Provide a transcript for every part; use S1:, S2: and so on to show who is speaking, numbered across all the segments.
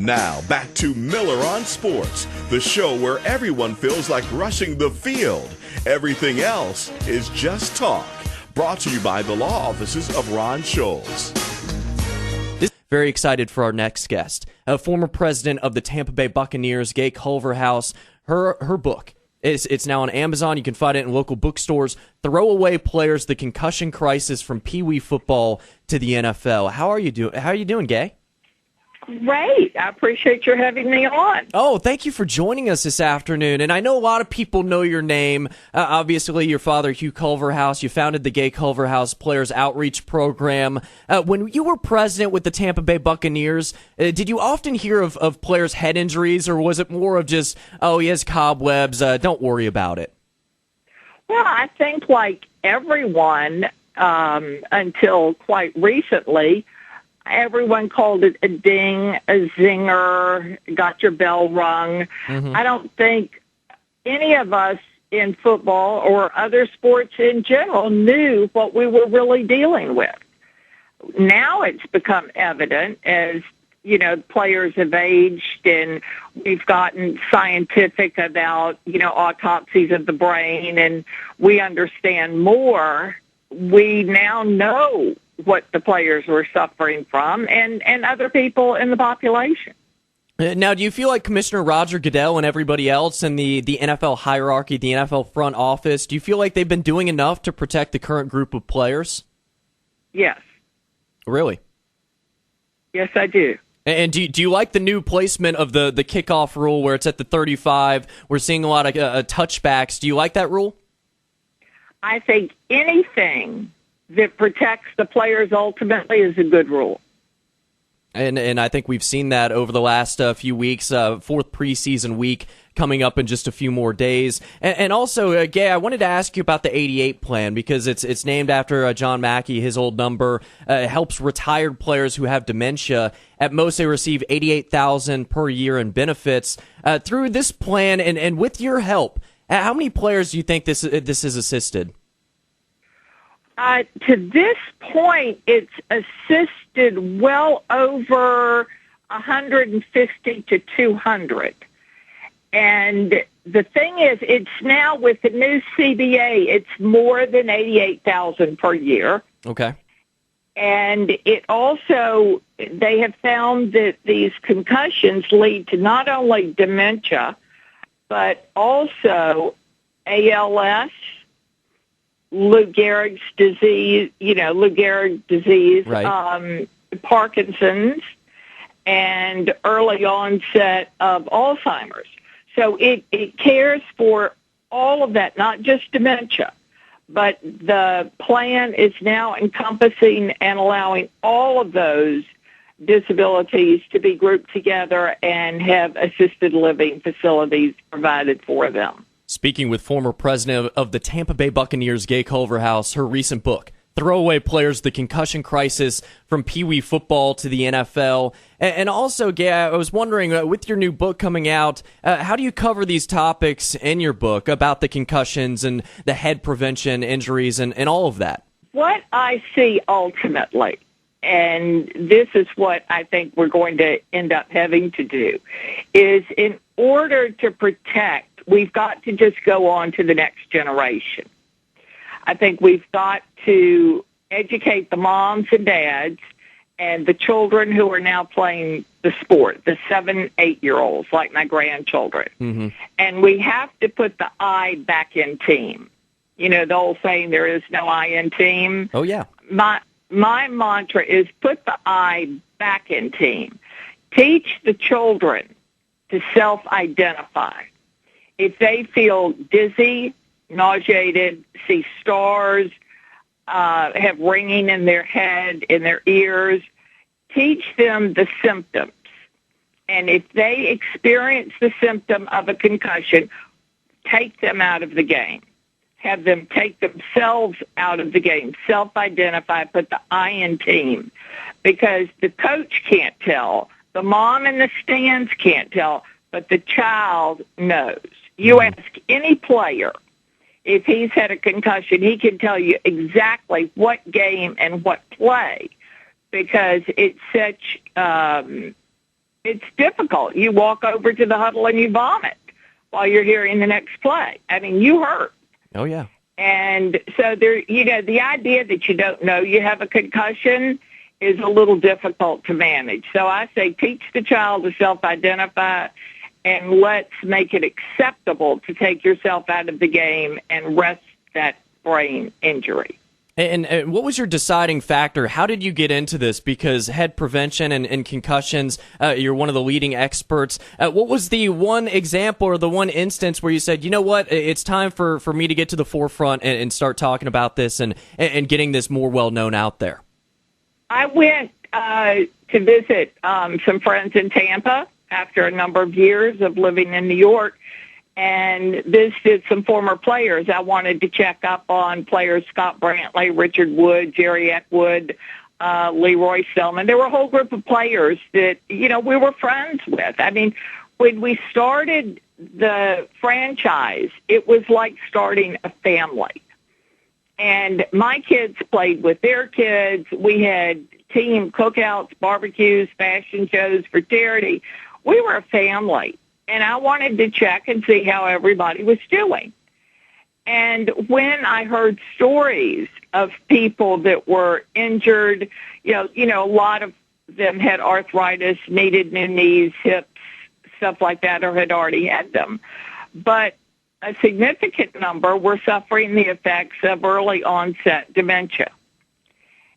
S1: Now, back to Miller on Sports, the show where everyone feels like rushing the field. Everything else is just talk. Brought to you by the law offices of Ron Scholes.
S2: Very excited for our next guest, former president of the Tampa Bay Buccaneers, Gay Culverhouse. Her book, it's now on Amazon. You can find it in local bookstores. Throwaway Players: The Concussion Crisis from Pee Wee Football to the NFL. How are you doing, Gay?
S3: Great. I appreciate your having me on.
S2: Oh, thank you for joining us this afternoon. And I know a lot of people know your name. Obviously, your father, Hugh Culverhouse, you founded the Gay Culverhouse Players Outreach Program. When you were president with the Tampa Bay Buccaneers, did you often hear of players' head injuries, or was it more of just, oh, he has cobwebs, don't worry about it?
S3: Well, I think like everyone, until quite recently, everyone called it a ding, a zinger, got your bell rung. Mm-hmm. I don't think any of us in football or other sports in general knew what we were really dealing with. Now it's become evident as, players have aged and we've gotten scientific about, autopsies of the brain, and we understand more. We now know what the players were suffering from and other people in the population.
S2: Now, do you feel like Commissioner Roger Goodell and everybody else in the NFL hierarchy, the NFL front office, do you feel like they've been doing enough to protect the current group of players?
S3: Yes.
S2: Really?
S3: Yes, I do.
S2: And do you like the new placement of the kickoff rule where it's at the 35? We're seeing a lot of touchbacks. Do you like that rule?
S3: I think anything that protects the players ultimately is a good rule.
S2: And I think we've seen that over the last few weeks, fourth preseason week coming up in just a few more days. And also, Gay, I wanted to ask you about the 88 plan because it's named after John Mackey. His old number helps retired players who have dementia. At most, they receive $88,000 per year in benefits. Through this plan and with your help, how many players do you think this has assisted?
S3: To this point, it's assisted well over 150 to 200. And the thing is, it's now with the new CBA, it's more than $88,000 per year.
S2: Okay.
S3: And it also, they have found that these concussions lead to not only dementia, but also ALS, Lou Gehrig's disease,
S2: right.
S3: Parkinson's, and early onset of Alzheimer's. So it cares for all of that, not just dementia, but the plan is now encompassing and allowing all of those disabilities to be grouped together and have assisted living facilities provided for them.
S2: Speaking with former president of the Tampa Bay Buccaneers, Gay Culverhouse, her recent book, Throwaway Players: The Concussion Crisis from Pee Wee Football to the NFL. And also, Gay, I was wondering, with your new book coming out, how do you cover these topics in your book about the concussions and the head prevention, injuries, and all of that?
S3: What I see ultimately, and this is what I think we're going to end up having to do, is in order to protect, we've got to just go on to the next generation. I think we've got to educate the moms and dads and the children who are now playing the sport, the 7, 8-year-olds, like my grandchildren. Mm-hmm. And we have to put the I back in team. You know, the old saying, there is no I in team.
S2: Oh, yeah.
S3: My mantra is put the I back in team. Teach the children to self-identify. If they feel dizzy, nauseated, see stars, have ringing in their head, in their ears, teach them the symptoms. And if they experience the symptom of a concussion, take them out of the game. Have them take themselves out of the game, self-identify, put the I in team. Because the coach can't tell, the mom in the stands can't tell, but the child knows. You ask any player if he's had a concussion, he can tell you exactly what game and what play, because it's it's difficult. You walk over to the huddle and you vomit while you're hearing the next play. I mean, you hurt.
S2: Oh, yeah.
S3: And so there, the idea that you don't know you have a concussion is a little difficult to manage. So I say teach the child to self-identify, and let's make it acceptable to take yourself out of the game and rest that brain injury.
S2: And what was your deciding factor? How did you get into this? Because head prevention and concussions, you're one of the leading experts. What was the one example or the one instance where you said, you know what, it's time for me to get to the forefront and start talking about this and getting this more well-known out there?
S3: I went to visit some friends in Tampa after a number of years of living in New York, and visited some former players. I wanted to check up on players Scott Brantley, Richard Wood, Jerry Eckwood, Leroy Selman. There were a whole group of players that, we were friends with. I mean, when we started the franchise, it was like starting a family. And my kids played with their kids. We had team cookouts, barbecues, fashion shows for charity. We were a family. And I wanted to check and see how everybody was doing. And when I heard stories of people that were injured, a lot of them had arthritis, needed new knees, hips, stuff like that, or had already had them. But a significant number were suffering the effects of early onset dementia.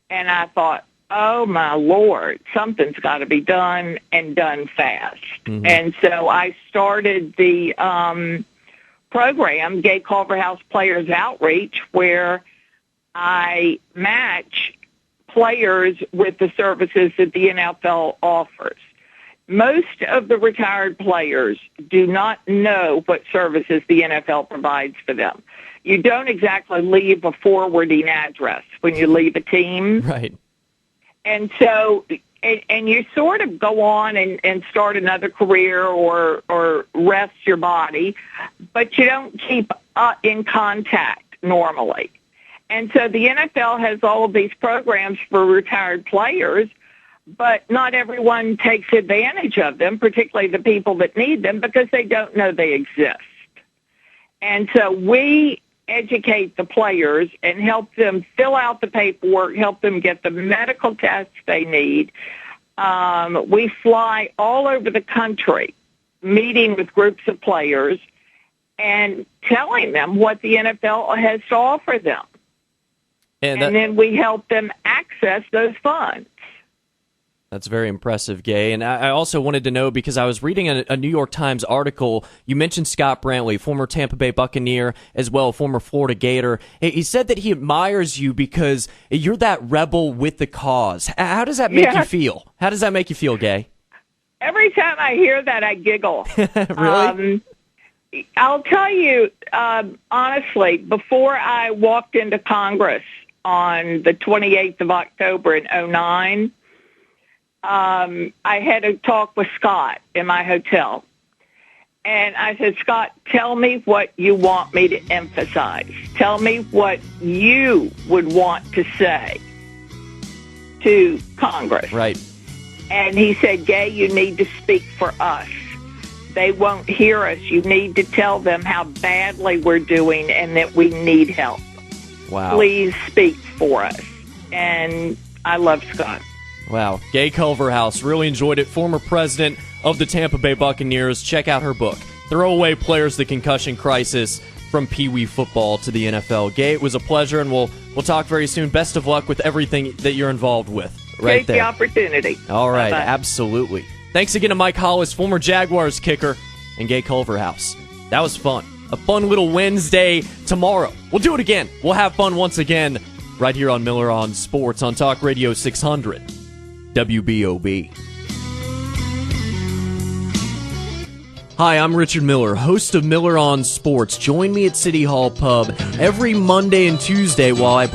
S3: And I thought, oh, my Lord, something's got to be done and done fast. Mm-hmm. And so I started the program, Gay Culverhouse Players Outreach, where I match players with the services that the NFL offers. Most of the retired players do not know what services the NFL provides for them. You don't exactly leave a forwarding address when you leave a team.
S2: Right.
S3: And so, and you sort of go on and start another career or rest your body, but you don't keep in contact normally. And so the NFL has all of these programs for retired players, but not everyone takes advantage of them, particularly the people that need them, because they don't know they exist. And so we educate the players and help them fill out the paperwork, help them get the medical tests they need. We fly all over the country, meeting with groups of players and telling them what the NFL has to offer them. And then we help them access those funds.
S2: That's very impressive, Gay. And I also wanted to know, because I was reading a New York Times article, you mentioned Scott Brantley, former Tampa Bay Buccaneer, as well, former Florida Gator. He said that he admires you because you're that rebel with the cause. How does that make you feel? How does that make you feel, Gay?
S3: Every time I hear that, I giggle.
S2: Really?
S3: I'll tell you, honestly, before I walked into Congress on the 28th of October in 2009, I had a talk with Scott in my hotel. And I said, Scott, tell me what you want me to emphasize. Tell me what you would want to say to Congress.
S2: Right.
S3: And he said, Gay, you need to speak for us. They won't hear us. You need to tell them how badly we're doing and that we need help.
S2: Wow.
S3: Please speak for us. And I love Scott.
S2: Wow. Gay Culverhouse, really enjoyed it. Former president of the Tampa Bay Buccaneers. Check out her book, Throwaway Players, The Concussion Crisis, from Pee Wee football to the NFL. Gay, it was a pleasure, and we'll talk very soon. Best of luck with everything that you're involved with. Right
S3: Take
S2: there.
S3: the opportunity.
S2: All right,
S3: Bye-bye.
S2: Absolutely. Thanks again to Mike Hollis, former Jaguars kicker, and Gay Culverhouse. That was fun. A fun little Wednesday tomorrow. We'll do it again. We'll have fun once again right here on Miller on Sports on Talk Radio 600 WBOB. Hi, I'm Richard Miller, host of Miller on Sports. Join me at City Hall Pub every Monday and Tuesday while I